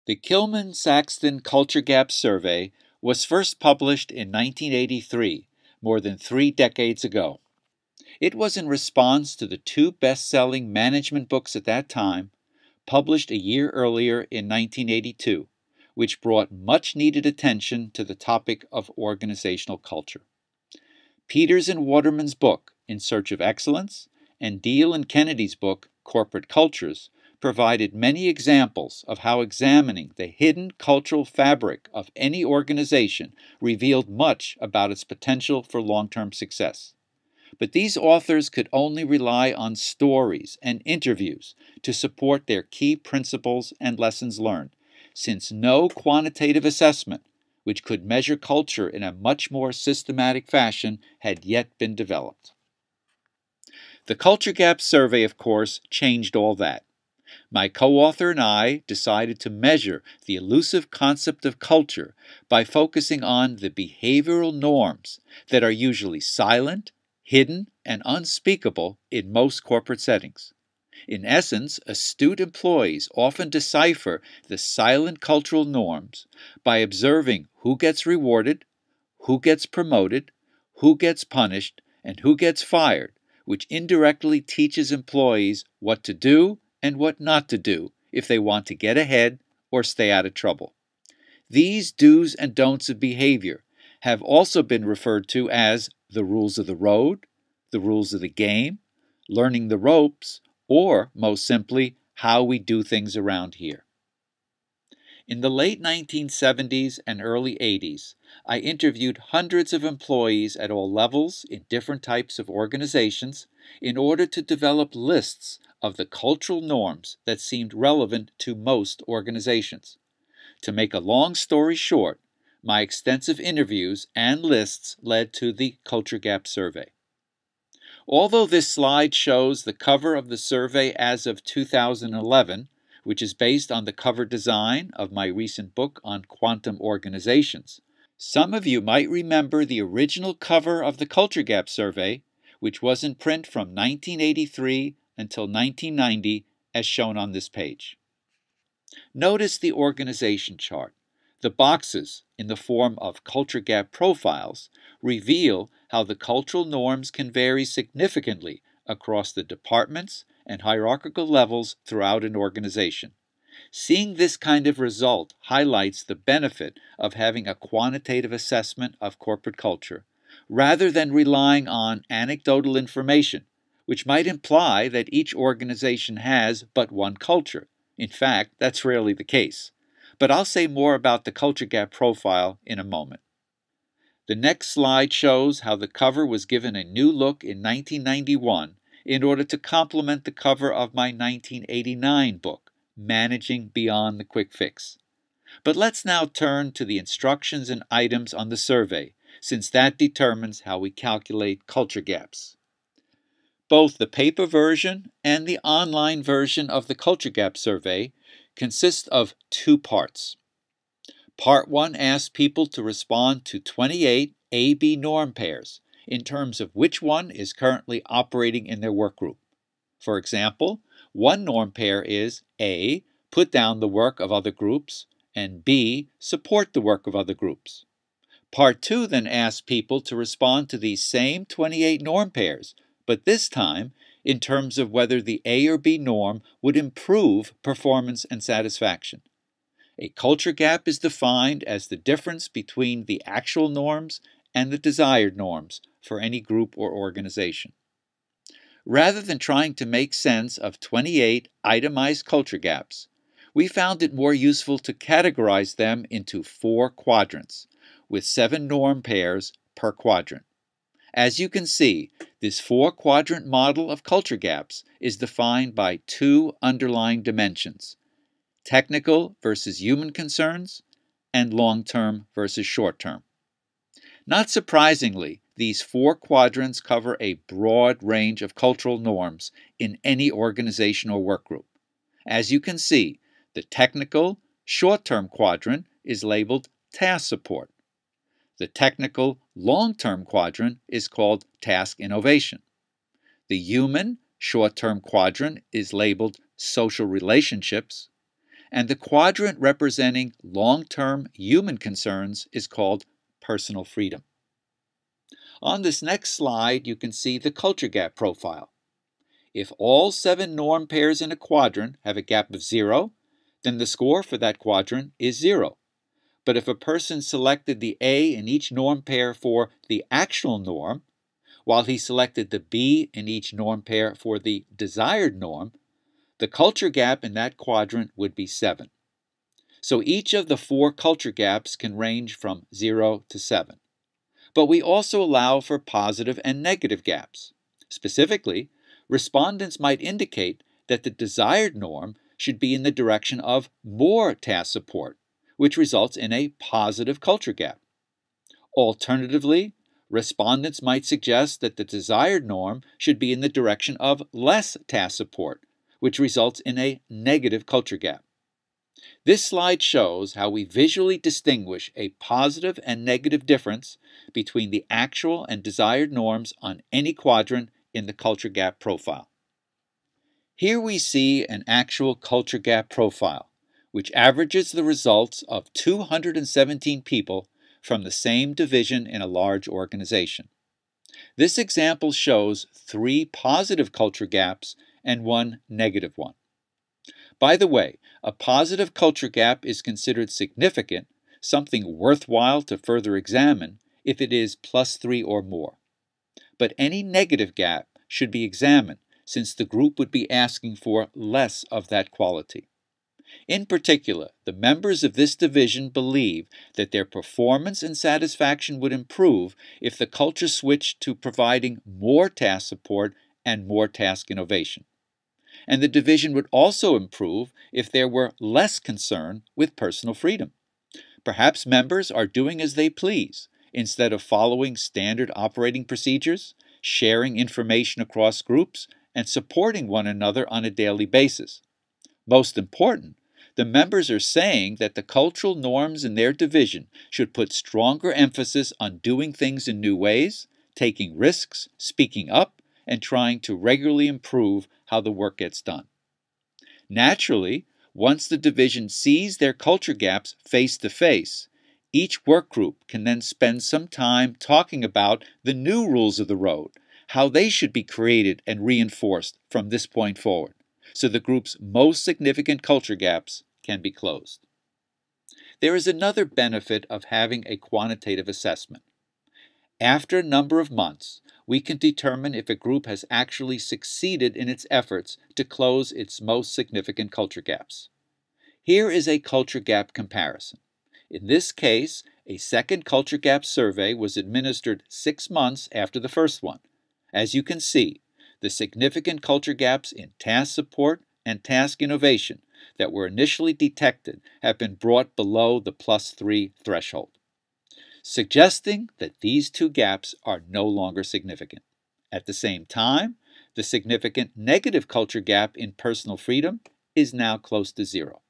The Kilmann-Saxton Culture Gap Survey was first published in 1983, more than 3 decades ago. It was in response to the 2 best-selling management books at that time, published a year earlier in 1982, which brought much-needed attention to the topic of organizational culture. Peters and Waterman's book, In Search of Excellence, and Deal and Kennedy's book, Corporate Cultures, provided many examples of how examining the hidden cultural fabric of any organization revealed much about its potential for long-term success. But these authors could only rely on stories and interviews to support their key principles and lessons learned, since no quantitative assessment, which could measure culture in a much more systematic fashion, had yet been developed. The Culture Gap Survey, of course, changed all that. My co-author and I decided to measure the elusive concept of culture by focusing on the behavioral norms that are usually silent, hidden, and unspeakable in most corporate settings. In essence, astute employees often decipher the silent cultural norms by observing who gets rewarded, who gets promoted, who gets punished, and who gets fired, which indirectly teaches employees what to do and what not to do if they want to get ahead or stay out of trouble. These do's and don'ts of behavior have also been referred to as the rules of the road, the rules of the game, learning the ropes, or, most simply, how we do things around here. In the late 1970s and early 80s, I interviewed hundreds of employees at all levels in different types of organizations in order to develop lists of the cultural norms that seemed relevant to most organizations. To make a long story short, my extensive interviews and lists led to the Culture Gap Survey. Although this slide shows the cover of the survey as of 2011, which is based on the cover design of my recent book on quantum organizations, some of you might remember the original cover of the Culture Gap Survey, which was in print from 1983 until 1990, as shown on this page. Notice the organization chart. The boxes, in the form of Culture Gap profiles, reveal how the cultural norms can vary significantly across the departments and hierarchical levels throughout an organization. Seeing this kind of result highlights the benefit of having a quantitative assessment of corporate culture, rather than relying on anecdotal information, which might imply that each organization has but one culture. In fact, that's rarely the case. But I'll say more about the Culture Gap profile in a moment. The next slide shows how the cover was given a new look in 1991 in order to complement the cover of my 1989 book, Managing Beyond the Quick Fix. But let's now turn to the instructions and items on the survey, since that determines how we calculate culture gaps. Both the paper version and the online version of the Culture Gap Survey consist of 2 parts. Part 1 asks people to respond to 28 A-B norm pairs in terms of which one is currently operating in their workgroup. For example, one norm pair is A, put down the work of other groups, and B, support the work of other groups. Part 2 then asks people to respond to these same 28 norm pairs, but this time in terms of whether the A or B norm would improve performance and satisfaction. A culture gap is defined as the difference between the actual norms and the desired norms for any group or organization. Rather than trying to make sense of 28 itemized culture gaps, we found it more useful to categorize them into 4 quadrants, with 7 norm pairs per quadrant. As you can see, this 4-quadrant model of culture gaps is defined by 2 underlying dimensions: technical versus human concerns, and long-term versus short-term. Not surprisingly, these 4 quadrants cover a broad range of cultural norms in any organization or workgroup. As you can see, the technical, short-term quadrant is labeled task support. The technical, long-term quadrant is called task innovation. The human, short-term quadrant is labeled social relationships, and the quadrant representing long-term human concerns is called personal freedom. On this next slide, you can see the culture gap profile. If all 7 norm pairs in a quadrant have a gap of 0, then the score for that quadrant is 0. But if a person selected the A in each norm pair for the actual norm, while he selected the B in each norm pair for the desired norm, the culture gap in that quadrant would be 7. So each of the 4 culture gaps can range from 0 to 7. But we also allow for positive and negative gaps. Specifically, respondents might indicate that the desired norm should be in the direction of more task support, which results in a positive culture gap. Alternatively, respondents might suggest that the desired norm should be in the direction of less task support, which results in a negative culture gap. This slide shows how we visually distinguish a positive and negative difference between the actual and desired norms on any quadrant in the culture gap profile. Here we see an actual culture gap profile, which averages the results of 217 people from the same division in a large organization. This example shows 3 positive culture gaps and 1 negative one. By the way, a positive culture gap is considered significant, something worthwhile to further examine, if it is +3 or more. But any negative gap should be examined, since the group would be asking for less of that quality. In particular, the members of this division believe that their performance and satisfaction would improve if the culture switched to providing more task support and more task innovation. And the division would also improve if there were less concern with personal freedom. Perhaps members are doing as they please, instead of following standard operating procedures, sharing information across groups, and supporting one another on a daily basis. Most important, the members are saying that the cultural norms in their division should put stronger emphasis on doing things in new ways, taking risks, speaking up, and trying to regularly improve how the work gets done. Naturally, once the division sees their culture gaps face to face, each work group can then spend some time talking about the new rules of the road, how they should be created and reinforced from this point forward, so the group's most significant culture gaps can be closed. There is another benefit of having a quantitative assessment. After a number of months, we can determine if a group has actually succeeded in its efforts to close its most significant culture gaps. Here is a culture gap comparison. In this case, a second culture gap survey was administered 6 months after the first one. As you can see, the significant culture gaps in task support and task innovation that were initially detected have been brought below the +3 threshold, suggesting that these 2 gaps are no longer significant. At the same time, the significant negative culture gap in personal freedom is now close to 0.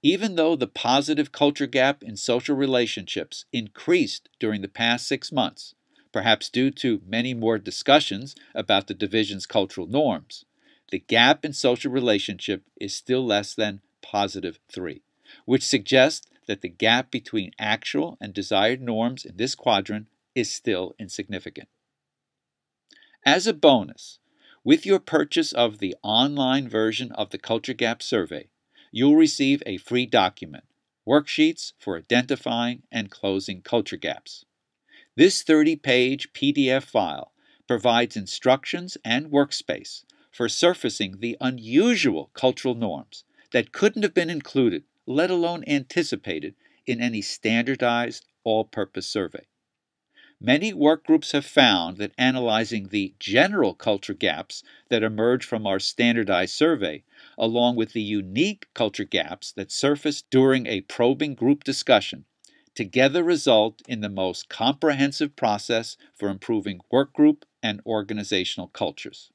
Even though the positive culture gap in social relationships increased during the past 6 months, perhaps due to many more discussions about the division's cultural norms, the gap in social relationship is still less than +3, which suggests that the gap between actual and desired norms in this quadrant is still insignificant. As a bonus, with your purchase of the online version of the Culture Gap Survey, you'll receive a free document, Worksheets for Identifying and Closing Culture Gaps. This 30-page PDF file provides instructions and workspace for surfacing the unusual cultural norms that couldn't have been included, let alone anticipated, in any standardized, all-purpose survey. Many work groups have found that analyzing the general culture gaps that emerge from our standardized survey, along with the unique culture gaps that surface during a probing group discussion, together result in the most comprehensive process for improving work group and organizational cultures.